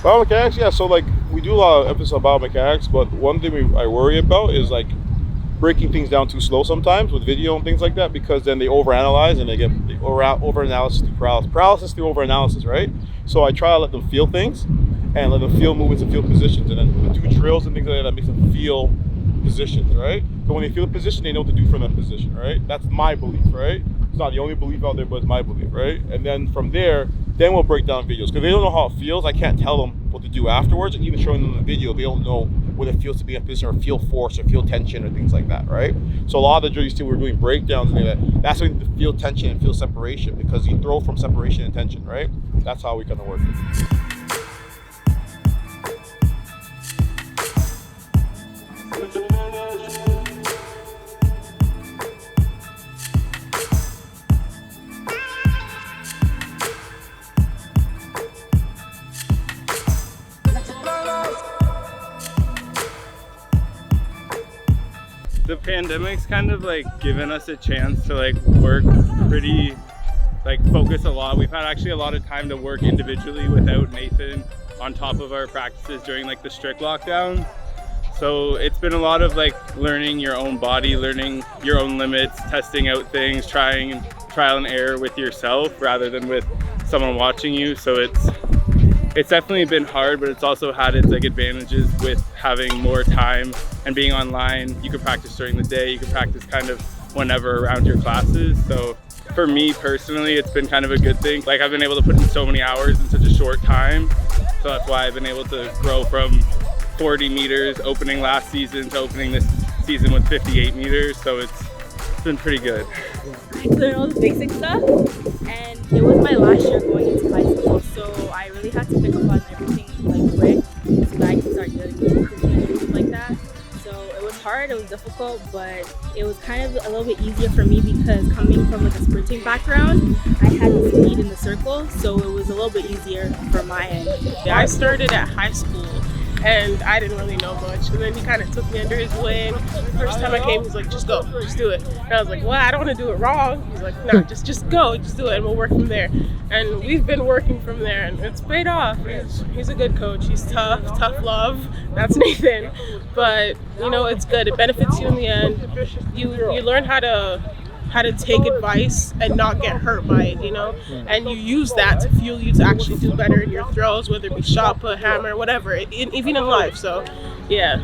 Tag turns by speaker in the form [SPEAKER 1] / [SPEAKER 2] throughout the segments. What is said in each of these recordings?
[SPEAKER 1] Biomechanics, yeah. So like we do a lot of emphasis on biomechanics, but one thing I worry about is like breaking things down too slow sometimes with video and things like that, because then they overanalyze and they get overanalysis through paralysis through overanalysis, right? So I try to let them feel things and let them feel movements and feel positions, and then do drills and things like that makes them feel positions, right? So when they feel a position, they know what to do from that position, right? That's my belief, right? It's not the only belief out there, but it's my belief, right? And then from there, then we'll break down videos, because they don't know how it feels. I can't tell them what to do afterwards, and even showing them the video, they don't know what it feels to be in a position, or feel force, or feel tension, or things like that, right? So a lot of the drills you see, we're doing breakdowns and things like that. That's when you feel tension and feel separation, because you throw from separation and tension, right? That's how we kind of work.
[SPEAKER 2] The pandemic's kind of like given us a chance to like work pretty, like focus a lot. We've had actually a lot of time to work individually without Nathan on top of our practices during like the strict lockdown. So it's been a lot of like learning your own body, learning your own limits, testing out things, trying trial and error with yourself rather than with someone watching you. So it's definitely been hard, but it's also had its like advantages with having more time and being online. You can practice during the day, you can practice kind of whenever around your classes. So for me personally, it's been kind of a good thing. Like I've been able to put in so many hours in such a short time. So that's why I've been able to grow from 40 meters opening last season to opening this season with 58 meters. So it's been pretty good.
[SPEAKER 3] I learned all the basic stuff, and it was my last year going into high school, so I really had to pick up on everything like quick so that I could start doing improvement and things like that. So it was hard, it was difficult, but it was kind of a little bit easier for me because coming from like a sprinting background, I had the speed in the circle, so it was a little bit easier for my end.
[SPEAKER 4] Yeah, I started at high school and I didn't really know much, and then he kind of took me under his wing. The first time I came, he was like, just go, just do it. And I was like, well, I don't want to do it wrong. He's like, no, just go, just do it, and we'll work from there. And we've been working from there, and it's paid off. He's a good coach. He's tough love. That's Nathan. But you know, it's good. It benefits you in the end. You learn how to take advice and not get hurt by it, you know, and you use that to fuel you to actually do better in your throws, whether it be shot put, hammer, whatever, even in life. So yeah.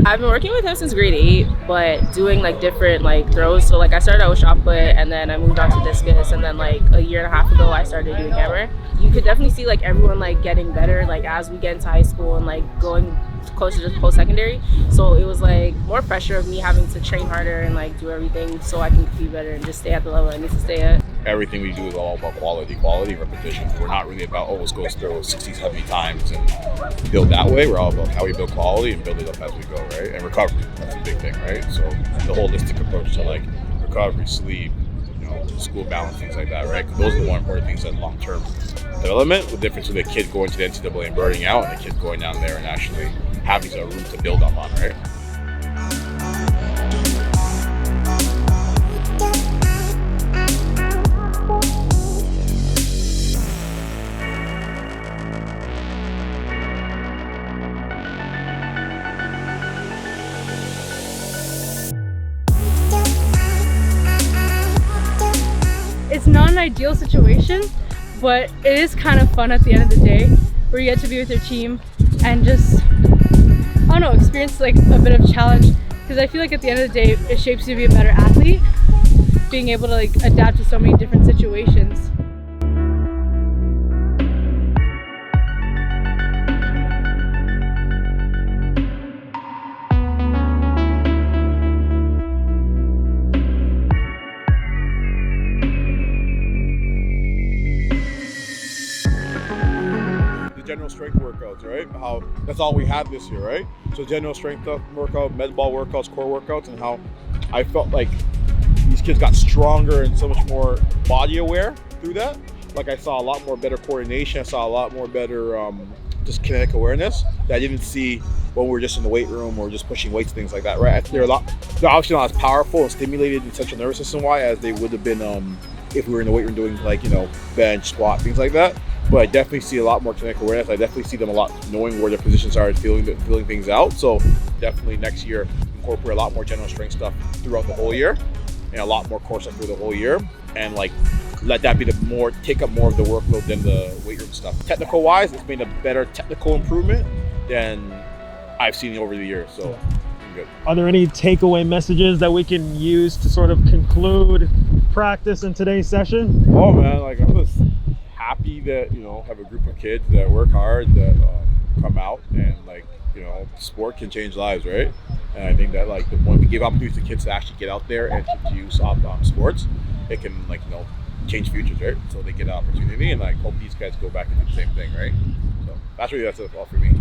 [SPEAKER 3] I've been working with him since grade 8, but doing like different like throws. So like I started out with shot put, and then I moved on to discus, and then like a year and a half ago I started doing hammer. You could definitely see like everyone like getting better like as we get into high school and like going closer to post-secondary. So it was like more pressure of me having to train harder and like do everything so I can be better and just stay at the level I need to stay at.
[SPEAKER 5] Everything we do is all about quality, repetition. We're not really about, let's go throw 60, 70 times and build that way. We're all about how we build quality and build it up as we go, right? And recovery, that's a big thing, right? So the holistic approach to like recovery, sleep, school balance, things like that, right? Because those are the more important things in long-term development. The difference with a kid going to the NCAA and burning out and a kid going down there and actually having a room to build up on, right?
[SPEAKER 6] It's not an ideal situation, but it is kind of fun at the end of the day, where you get to be with your team and just, I don't know, experience like a bit of challenge, because I feel like at the end of the day it shapes you to be a better athlete, being able to like adapt to so many different situations.
[SPEAKER 1] General strength workouts, right? How that's all we had this year, right? So general strength workout, med ball workouts, core workouts, and how I felt like these kids got stronger and so much more body aware through that. Like I saw a lot more better coordination. I saw a lot more better just kinetic awareness that I didn't see when we were just in the weight room or just pushing weights, things like that, right? They're obviously not as powerful and stimulated in central nervous system wise as they would have been if we were in the weight room doing like bench, squat, things like that.
[SPEAKER 5] but I definitely see a lot more technical awareness. I definitely see them a lot knowing where their positions are and feeling things out. So definitely next year incorporate a lot more general strength stuff throughout the whole year, and a lot more core stuff through the whole year, and like let that be take up more of the workload than the weight room stuff. Technical wise, it's made a better technical improvement than I've seen over the years. So I'm good.
[SPEAKER 7] Are there any takeaway messages that we can use to sort of conclude practice in today's session?
[SPEAKER 5] Oh man, like I'm just happy that have a group of kids that work hard, that come out, and like sport can change lives, right? And I think that like when we give opportunities to kids to actually get out there and to use sports, it can change futures, right? So they get an opportunity, and like hope these guys go back and do the same thing, right? So that's all for me.